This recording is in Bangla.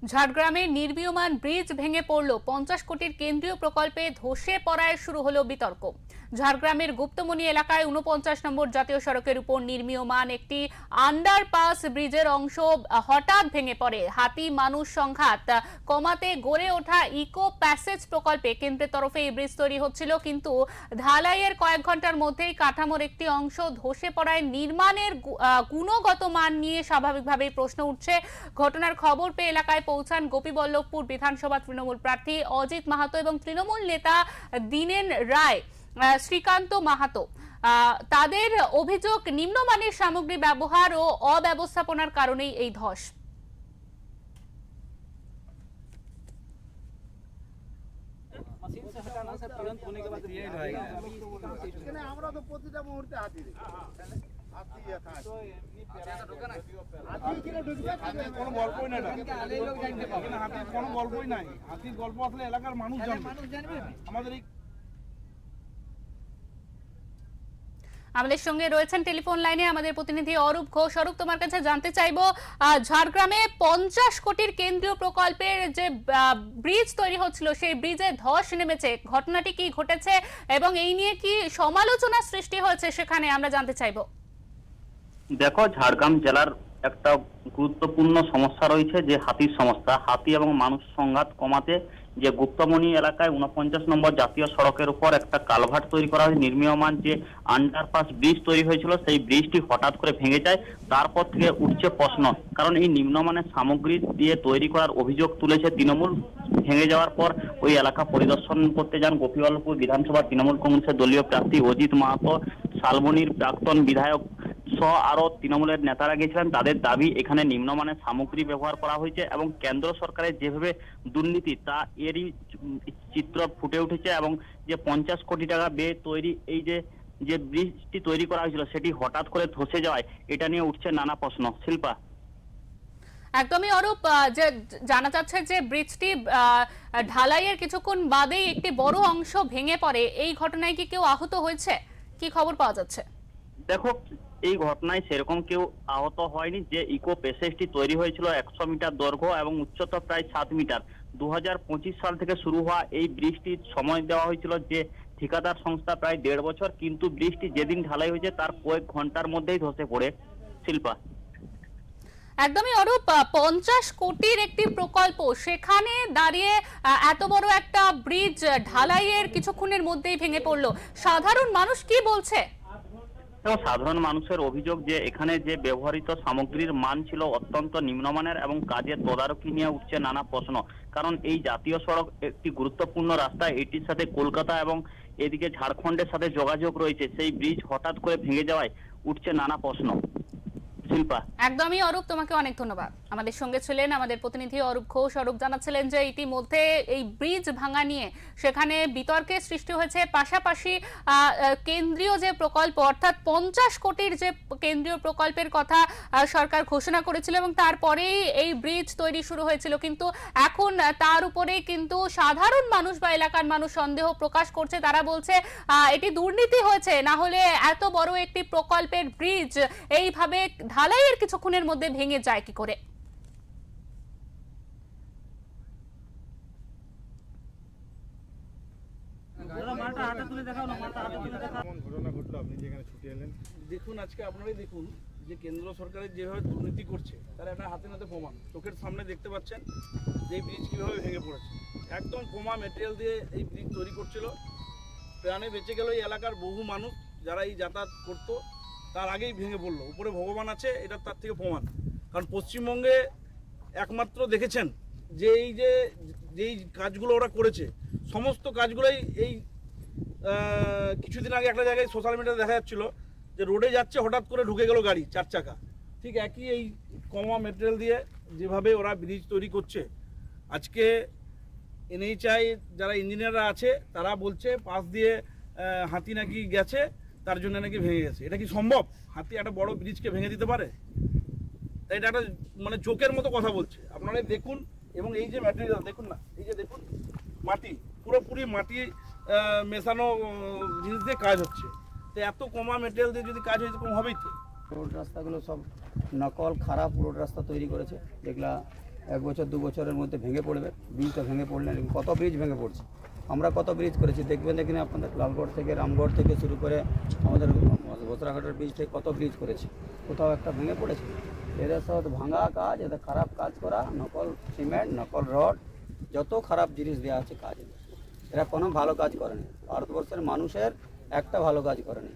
ঝাড়গ্রামে নির্মীয়মান ব্রিজ ভেঙে পড়ল। 50 কোটির কেন্দ্রীয় প্রকল্পে ধসে পড়ায় শুরু হলো বিতর্ক। ঝাড়গ্রামের গুপ্তমনি এলাকায় 49 নম্বর জাতীয় সড়কের উপর নির্মীয়মান একটি আন্ডারপাস ব্রিজের অংশ হঠাৎ ভেঙে পড়ে। হাতি মানুষ সংঘাত কমাতে গড়ে ওঠা ইকো প্যাসেজ প্রকল্পে কেন্দ্রের তরফে এই ব্রিজ তৈরি হচ্ছিল, কিন্তু ঢালাইয়ের কয়েক ঘন্টার মধ্যেই কাঠামোর একটি অংশ ধসে পড়ায় নির্মাণের গুণগত মান নিয়ে স্বাভাবিকভাবেই প্রশ্ন উঠছে। ঘটনার খবর পেয়ে এলাকায় পৌঁছান গোপীবল্লভপুর বিধানসভা তৃণমূল প্রার্থী অজিত মাহাতো এবং তৃণমূল নেতা দীনেন রায়, শ্রীকান্ত মাহাতো। তাদের অভিযোগ, নিম্নমানের সামগ্রী ব্যবহার ও অব্যবস্থাপনার কারণেই এই ধস। আমরা তো প্রতিটা মুহূর্তে হাতি দেখি। কোনো গল্পই নাই, হাতির কোনো গল্পই নাই। হাতির গল্প আসলে এলাকার মানুষ জানবে। আমাদের এই আমাদের সঙ্গে রয়েছেন টেলিফোন লাইনে আমাদের প্রতিনিধি অরূপ ঘোষ। অরূপ, তোমার কাছে জানতে চাইবো, ঝাড়গ্রামে 50 কোটির কেন্দ্রীয় প্রকল্পের যে ব্রিজ তৈরি হচ্ছিল সেই ব্রিজে ধস নেমেছে, ঘটনাটি কি ঘটেছে এবং এই নিয়ে কি সমালোচনা সৃষ্টি হয়েছে সেখানে আমরা জানতে চাইবো। দেখো, ঝাড়গ্রাম জেলার একটা গুরুত্বপূর্ণ সমস্যা রয়েছে যে হাতির সমস্যা। হাতি এবং মানুষ সংঘাত কমাতে যে গুপ্তমনি এলাকায় 49 নম্বর জাতীয় সড়কের উপর একটা কালভার্ট তৈরি করা হয়, নির্মীয়মান যে আন্ডারপাস ব্রিজ তৈরি হয়েছিল সেই ব্রিজটি হঠাৎ করে ভেঙে যায়। তারপর থেকে উঠছে প্রশ্ন, কারণ এই নিম্নমানের সামগ্রী দিয়ে তৈরি করার অভিযোগ তুলেছে তৃণমূল। ভেঙে যাওয়ার পর ওই এলাকা পরিদর্শন করতে যান গোপীবল্লভপুর বিধানসভা তৃণমূল কংগ্রেসের দলীয় প্রার্থী অজিত মাহাতো, শালবনির প্রাক্তন বিধায়ক সহ আরো তৃণমূলের নেতারা গেছিলেন। তাদের দাবি, এখানে নিম্নমানের সামগ্রী ব্যবহার করা হয়েছে এবং কেন্দ্র সরকারের যেভাবে দুর্নীতি তা এরই চিত্র ফুটে উঠেছে এবং যে 50 কোটি টাকা ব্যয়ে তৈরি এই যে ব্রিজটি তৈরি করা হয়েছিল সেটি হঠাৎ করে ধসে যাওয়ায় এটা নিয়ে উঠছে নানা প্রশ্ন। শিল্পা, একদমই অরূপ, যে জানা যাচ্ছে যে ব্রিজটি ঢালাইয়ের কিছুক্ষণ বাদেই একটি বড় অংশ ভেঙে পড়ে। এই ঘটনায় কি কেউ আহত হয়েছে, কি খবর পাওয়া যাচ্ছে? দেখো, এই ঘটনায় সেরকম কেউ আহত হয়নি। যে ইকো প্যাসেজটি তৈরি হয়েছিল 100 মিটার দৈর্ঘ্য এবং উচ্চতা প্রায় 7 মিটার, 2025 সাল থেকে শুরু হওয়া এই ব্রিজটির সময় দেওয়া হয়েছিল যে ঠিকাদার সংস্থা প্রায় 1.5 বছর, কিন্তু ব্রিজটি যেদিন ঢালাই হয়েছে তার কয়েক ঘন্টার মধ্যেই ধসে পড়ে। শিল্পা, একদমই অরূপ, 50 কোটির একটি প্রকল্প, সেখানে দাঁড়িয়ে এত বড় একটা ব্রিজ ঢালাইয়ের কিছুক্ষণের মধ্যেই ভেঙে পড়লো। সাধারণ মানুষ কি বলছে? সাধারণ মানুষের অভিযোগ যে এখানে যে ব্যবহৃত সামগ্রীর মান ছিল অত্যন্ত নিম্নমানের এবং কাজের তদারকি নিয়ে উঠছে নানা প্রশ্ন। কারণ এই জাতীয় সড়ক একটি গুরুত্বপূর্ণ রাস্তা, এটির সাথে কলকাতা এবং এদিকে ঝাড়খণ্ডের সাথে যোগাযোগ রয়েছে। সেই ব্রিজ হঠাৎ করে ভেঙে যাওয়ায় উঠছে নানা প্রশ্ন। শিল্পা, একদমই অরূপ, তোমাকে অনেক ধন্যবাদ। আমাদের সঙ্গে ছিলেন আমাদের প্রতিনিধি অরূপ ঘোষ। অরূপ জানাচ্ছিলেন যে ইতিমধ্যে এই ব্রিজ ভাঙা নিয়ে সেখানে বিতর্কের সৃষ্টি হয়েছে। পাশাপাশি কেন্দ্রীয় যে প্রকল্প, অর্থাৎ 50 কোটির যে কেন্দ্রীয় প্রকল্পের কথা সরকার ঘোষণা করেছিল এবং তারপরেই এই ব্রিজ তৈরি শুরু হয়েছিল, কিন্তু এখন তার উপরেই কিন্তু সাধারণ মানুষ বা এলাকার মানুষ সন্দেহ প্রকাশ করছে। তারা বলছে এটি দুর্নীতি হয়েছে, না হলে এত বড় একটি প্রকল্পের ব্রিজ এইভাবে ঢালাইয়ের কিছুক্ষণের মধ্যে ভেঙে যায় কি করে। দেখুন, আজকে আপনারাই দেখুন যে কেন্দ্র সরকারের যেভাবে দুর্নীতি করছে তার একটা হাতে নাতে প্রমাণ। চোখের সামনে দেখতে পাচ্ছেন যে এই ব্রিজ কীভাবে ভেঙে পড়েছে। একদম কমা মেটেরিয়াল দিয়ে এই ব্রিজ তৈরি করছিল। প্রাণে বেঁচে গেল এই এলাকার বহু মানুষ যারা এই যাতায়াত করতো, তার আগেই ভেঙে পড়লো। উপরে ভগবান আছে, এটা তার থেকে প্রমাণ। কারণ পশ্চিমবঙ্গে একমাত্র দেখেছেন যে যেই কাজগুলো ওরা করেছে সমস্ত কাজগুলোই এই কিছুদিন আগে একটা জায়গায় সোশ্যাল মিডিয়াতে দেখা যাচ্ছিল যে রোডে যাচ্ছে, হঠাৎ করে ঢুকে গেল গাড়ি 4 চাকা। ঠিক একই এই কমা মেটেরিয়াল দিয়ে যেভাবে ওরা ব্রিজ তৈরি করছে। আজকে NHAI যারা ইঞ্জিনিয়াররা আছে তারা বলছে পাশ দিয়ে হাতি নাকি গেছে, তার জন্য নাকি ভেঙে গেছে। এটা কি সম্ভব? হাতি একটা বড় ব্রিজকে ভেঙে দিতে পারে? এটা একটা মানে জোকের মতো কথা বলছে। আপনারা দেখুন, এবং এই যে ম্যাটেরিয়াল দেখুন না, এই যে দেখুন মাটি, পুরোপুরি মাটি মেশানো জিনিস দিয়ে কাজ হচ্ছে। তো এত কমা মেটেরিয়াল দিয়ে যদি কাজ হয় তো কম হবেই তো। রোড রাস্তাগুলো সব নকল খারাপ রোড রাস্তা তৈরি করেছে, যেগুলা 1 বছর 2 বছরের মধ্যে ভেঙে পড়বে। ব্রিজটা ভেঙে পড়লে কত ব্রিজ ভেঙে পড়ছে, আমরা কত ব্রিজ করেছি দেখবেন এখানে আপনাদের লালগড় থেকে রামগড় থেকে শুরু করে আমাদের ভোসরাঘাটের ব্রিজ থেকে কত ব্রিজ করেছি, কোথাও একটা ভেঙে পড়েছে। এদের সব ভাঙা কাজ, এদের খারাপ কাজ করা, নকল সিমেন্ট, নকল রড, যত খারাপ জিনিস দেওয়া আছে কাজ, এরা কোনো ভালো কাজ করেনি। ভারতবর্ষের মানুষের একটা ভালো কাজ করেনি।